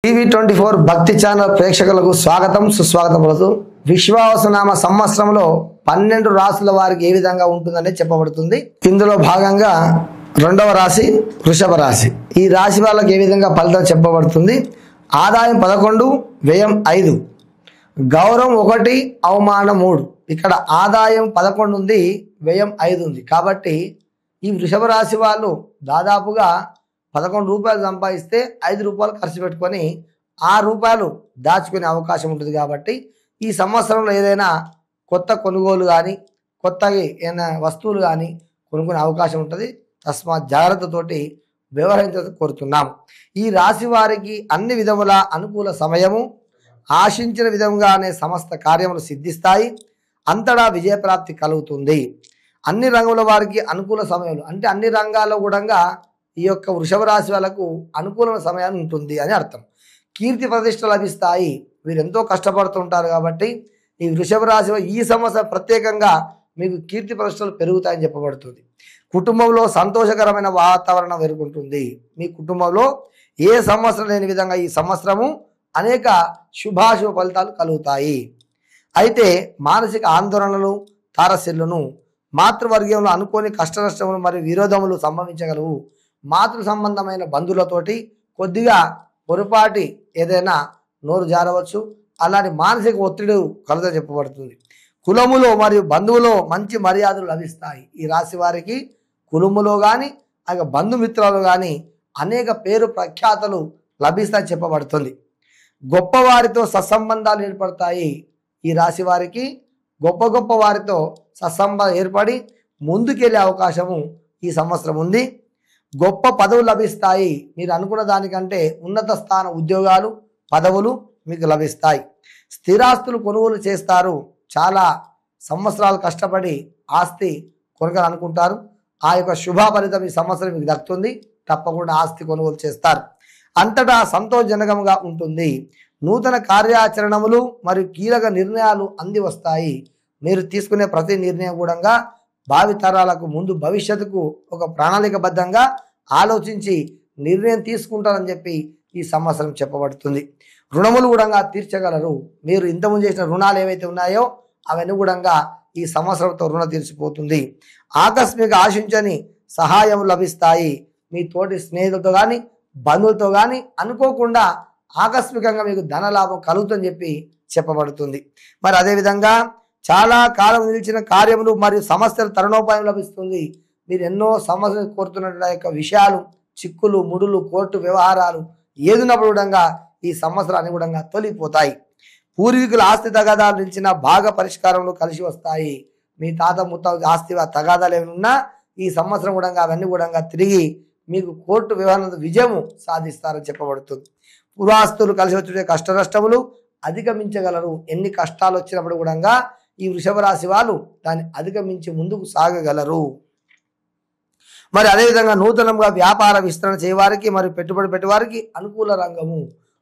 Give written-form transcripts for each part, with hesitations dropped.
టీవీ24 భక్తి ఛానల్ ప్రేక్షకులకు స్వాగతం సుస్వాగతం పలుకుతూ విశ్వావసునామ సంవత్సరంలో 12 రాశుల వారికి ఏ విధంగా ఉంటుందని చెప్పబడుతుంది. ఇందులో భాగంగా రెండవ రాశి వృషభ రాశి. ఈ రాశి వాళ్ళకి ఏ విధంగా ఫలితం చెప్పబడుతుంది. ఆదాయం 11, వ్యయం 5, గౌరవం 1, అవమానం 3. ఇక్కడ ఆదాయం 11 ఉంది, వ్యయం 5 ఉంది. కాబట్టి ఈ వృషభ రాశి వాళ్ళు దాదాపుగా 11 రూపాయలు సంపాదిస్తే 5 రూపాయలు ఖర్చు పెట్టుకొని 6 రూపాయలు దాచుకునే అవకాశం ఉంటుంది. కాబట్టి ఈ సంవత్సరంలో ఏదైనా కొత్త కొనుగోలు కానీ కొత్తగా ఏదైనా వస్తువులు కానీ కొనుక్కునే అవకాశం ఉంటుంది. తస్మాత్ జాగ్రత్తతోటి వ్యవహరించాలని కోరుతున్నాం. ఈ రాశి వారికి అన్ని విధముల అనుకూల సమయము, ఆశించిన విధంగానే సమస్త కార్యములు సిద్ధిస్తాయి. అంతటా విజయప్రాప్తి కలుగుతుంది. అన్ని రంగుల వారికి అనుకూల సమయాలు అంటే అన్ని రంగాల్లో కూడా ఈ యొక్క వృషభ రాశి వాళ్ళకు అనుకూలమైన సమయం ఉంటుంది అని అర్థం. కీర్తి ప్రతిష్ట లభిస్తాయి. వీరు ఎంతో కష్టపడుతుంటారు కాబట్టి ఈ వృషభ రాశి ఈ సంవత్సరం ప్రత్యేకంగా మీకు కీర్తి ప్రతిష్టలు పెరుగుతాయని చెప్పబడుతుంది. కుటుంబంలో సంతోషకరమైన వాతావరణం ఎదుర్కొంటుంది. మీ కుటుంబంలో ఏ సంవత్సరం లేని విధంగా ఈ సంవత్సరము అనేక శుభాశుభ ఫలితాలు కలుగుతాయి. అయితే మానసిక ఆందోళనలు, తారసిల్లును, మాతృవర్గంలో అనుకోని కష్ట నష్టములు మరియు విరోధములు సంభవించగలవు. మాతృ సంబంధమైన బంధువులతోటి కొద్దిగా పొరపాటి ఏదైనా నోరు జారవచ్చు. అలాంటి మానసిక ఒత్తిడి కలుగుతా చెప్పబడుతుంది. కులములో మరియు బంధువులో మంచి మర్యాదలు లభిస్తాయి. ఈ రాశి వారికి కులములో కానీ బంధుమిత్రులు కానీ అనేక పేరు ప్రఖ్యాతలు లభిస్తాయని చెప్పబడుతుంది. గొప్పవారితో సత్సంబంధాలు ఏర్పడతాయి. ఈ రాశి వారికి గొప్ప వారితో సత్సంబంధం ఏర్పడి ముందుకెళ్ళే అవకాశము ఈ సంవత్సరం ఉంది. గొప్ప పదవులు లభిస్తాయి. మీరు అనుకున్న దానికంటే ఉన్నత స్థాన ఉద్యోగాలు, పదవులు మీకు లభిస్తాయి. స్థిరాస్తులు కొనుగోలు చేస్తారు. చాలా సంవత్సరాలు కష్టపడి ఆస్తి కొనగాలనుకుంటారు. ఆ యొక్క శుభ ఫలితం ఈ సంవత్సరం మీకు దక్కుతుంది. తప్పకుండా ఆస్తి కొనుగోలు చేస్తారు. అంతటా సంతోషజనకంగా ఉంటుంది. నూతన కార్యాచరణములు మరియు కీలక నిర్ణయాలు అంది వస్తాయి. మీరు తీసుకునే ప్రతి నిర్ణయం కూడా భావితరాలకు ముందు భవిష్యత్తుకు ఒక ప్రణాళికబద్ధంగా ఆలోచించి నిర్ణయం తీసుకుంటారని చెప్పి ఈ సంవత్సరం చెప్పబడుతుంది. రుణములు కూడా తీర్చగలరు. మీరు ఇంతకుముందు చేసిన రుణాలు ఏవైతే ఉన్నాయో అవన్నీ కూడా ఈ సంవత్సరంతో రుణ తీర్చిపోతుంది. ఆకస్మిక ఆశించని సహాయం లభిస్తాయి. మీ తోటి స్నేహితులతో కానీ బంధువులతో కానీ అనుకోకుండా ఆకస్మికంగా మీకు ధన లాభం కలుగుతుందని చెప్పి చెప్పబడుతుంది. మరి అదేవిధంగా చాలా కాలం నిలిచిన కార్యములు మరియు సమస్యలు తరుణోపాయం లభిస్తుంది. మీరు ఎన్నో సమస్యలు కోరుతున్న యొక్క విషయాలు, చిక్కులు, ముడులు, కోర్టు వ్యవహారాలు ఏదున్నప్పుడు కూడా ఈ సంవత్సరాన్ని కూడా తొలిపోతాయి. పూర్వీకుల ఆస్తి తగాదాలు నిలిచిన భాగ పరిష్కారంలో కలిసి వస్తాయి. మీ తాత ముత్తాత ఆస్తి తగాదాలు ఏమైనా ఉన్నా ఈ సంవత్సరం కూడా అవన్నీ కూడా తిరిగి మీకు కోర్టు వ్యవహారం విజయము సాధిస్తారని చెప్పబడుతుంది. పురాస్తులు కలిసి వచ్చే కష్ట నష్టములు అధిగమించగలరు. ఎన్ని కష్టాలు వచ్చినప్పుడు కూడా ఈ వృషభ రాశి వాళ్ళు దాన్ని అధిగమించి ముందుకు సాగగలరు. మరి అదేవిధంగా నూతనంగా వ్యాపార విస్తరణ చేయవారికి మరియు పెట్టుబడి పెట్టేవారికి అనుకూల రంగము.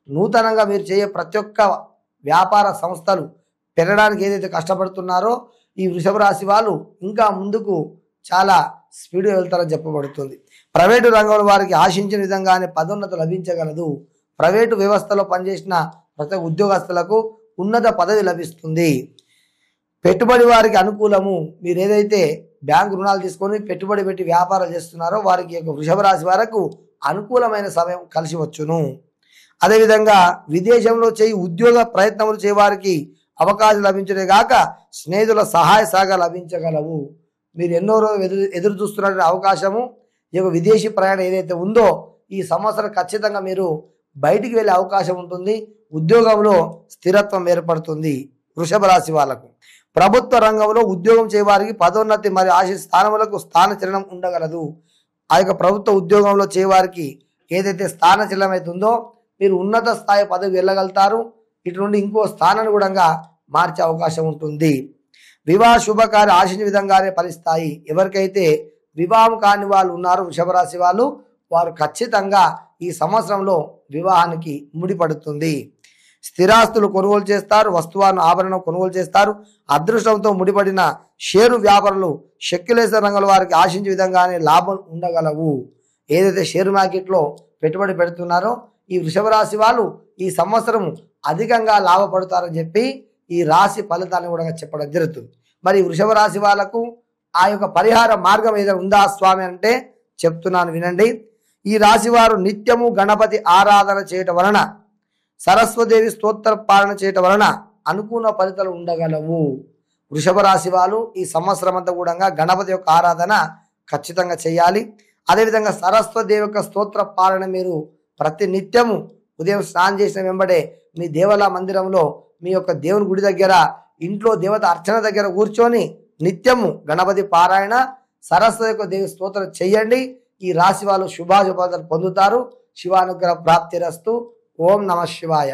నూతనంగా మీరు చేయే ప్రతి ఒక్క వ్యాపార సంస్థలు పెరగడానికి ఏదైతే కష్టపడుతున్నారో ఈ వృషభ రాశి వాళ్ళు ఇంకా ముందుకు చాలా స్పీడ్గా వెళ్తారని చెప్పబడుతుంది. ప్రైవేటు రంగంలో వారికి ఆశించిన విధంగానే పదోన్నతి లభించగలదు. ప్రైవేటు వ్యవస్థలో పనిచేసిన ప్రతి ఉద్యోగస్తులకు ఉన్నత పదవి లభిస్తుంది. పెట్టుబడి వారికి అనుకూలము. మీరు ఏదైతే బ్యాంకు రుణాలు తీసుకొని పెట్టుబడి పెట్టి వ్యాపారాలు చేస్తున్నారో వారికి యొక్క వృషభ రాశి వారికి అనుకూలమైన సమయం కలిసి వచ్చును. అదేవిధంగా విదేశంలో చేయి ఉద్యోగ ప్రయత్నములు చేయవారికి అవకాశం లభించడే గాక స్నేహితుల సహాయ సహకారం లభించగలవు. మీరు ఎన్నో రోజులు ఎదురు చూస్తున్న అవకాశము ఈ యొక్క విదేశీ ప్రయాణం ఏదైతే ఉందో ఈ సంవత్సరం ఖచ్చితంగా మీరు బయటికి వెళ్ళే అవకాశం ఉంటుంది. ఉద్యోగంలో స్థిరత్వం ఏర్పడుతుంది. వృషభ రాశి వాళ్లకు ప్రభుత్వ రంగంలో ఉద్యోగం చేయవారికి పదోన్నతి మరియు ఆశించిన స్థానములకు స్థానచలనం ఉండగలదు. ఆ యొక్క ప్రభుత్వ ఉద్యోగంలో చేయవారికి ఏదైతే స్థానచలనం అవుతుందో మీరు ఉన్నత స్థాయి పదవి వెళ్ళగలుగుతారు. ఇటు నుండి ఇంకో స్థానాన్ని కూడా మార్చే అవకాశం ఉంటుంది. వివాహ శుభకార్య ఆశించిన విధంగానే ఫలిస్తాయి. ఎవరికైతే వివాహం కాని వాళ్ళు ఉన్నారో వృషభ రాశి వాళ్ళు వారు ఖచ్చితంగా ఈ సంవత్సరంలో వివాహానికి ముడిపడుతుంది. స్థిరాస్తులు కొనుగోలు చేస్తారు. వస్తువులను ఆభరణం కొనుగోలు చేస్తారు. అదృష్టంతో ముడిపడిన షేరు వ్యాపారులు శక్యులేశ్వర రంగంలో వారికి ఆశించే విధంగానే లాభం ఉండగలవు. ఏదైతే షేర్ మార్కెట్లో పెట్టుబడి పెడుతున్నారో ఈ వృషభ రాశి వాళ్ళు ఈ సంవత్సరం అధికంగా లాభపడతారని చెప్పి ఈ రాశి ఫలితాన్ని కూడా చెప్పడం జరుగుతుంది. మరి వృషభ రాశి వాళ్ళకు ఆ యొక్క పరిహార మార్గం ఏదైనా ఉందా స్వామి అంటే చెప్తున్నాను వినండి. ఈ రాశి వారు నిత్యము గణపతి ఆరాధన చేయటం వలన, సరస్వదేవి స్తోత్ర పాలన చేయటం వలన అనుకున్న ఫలితాలు ఉండగలవు. వృషభ రాశి వాళ్ళు ఈ సంవత్సరం అంతా కూడా గణపతి యొక్క ఆరాధన ఖచ్చితంగా చేయాలి. అదేవిధంగా సరస్వదేవి యొక్క స్తోత్ర పాలన మీరు ప్రతి నిత్యము ఉదయం స్నానం చేసిన వెంబడే మీ దేవాలయ మందిరంలో, మీ యొక్క దేవుని గుడి దగ్గర, ఇంట్లో దేవత అర్చన దగ్గర కూర్చొని నిత్యము గణపతి పారాయణ, సరస్వతి యొక్క దేవి స్తోత్రం చెయ్యండి. ఈ రాశి వాళ్ళు శుభాశుభాలు పొందుతారు. శివానుగ్రహ ప్రాప్తిరస్తు. ఓం నమః శివాయ.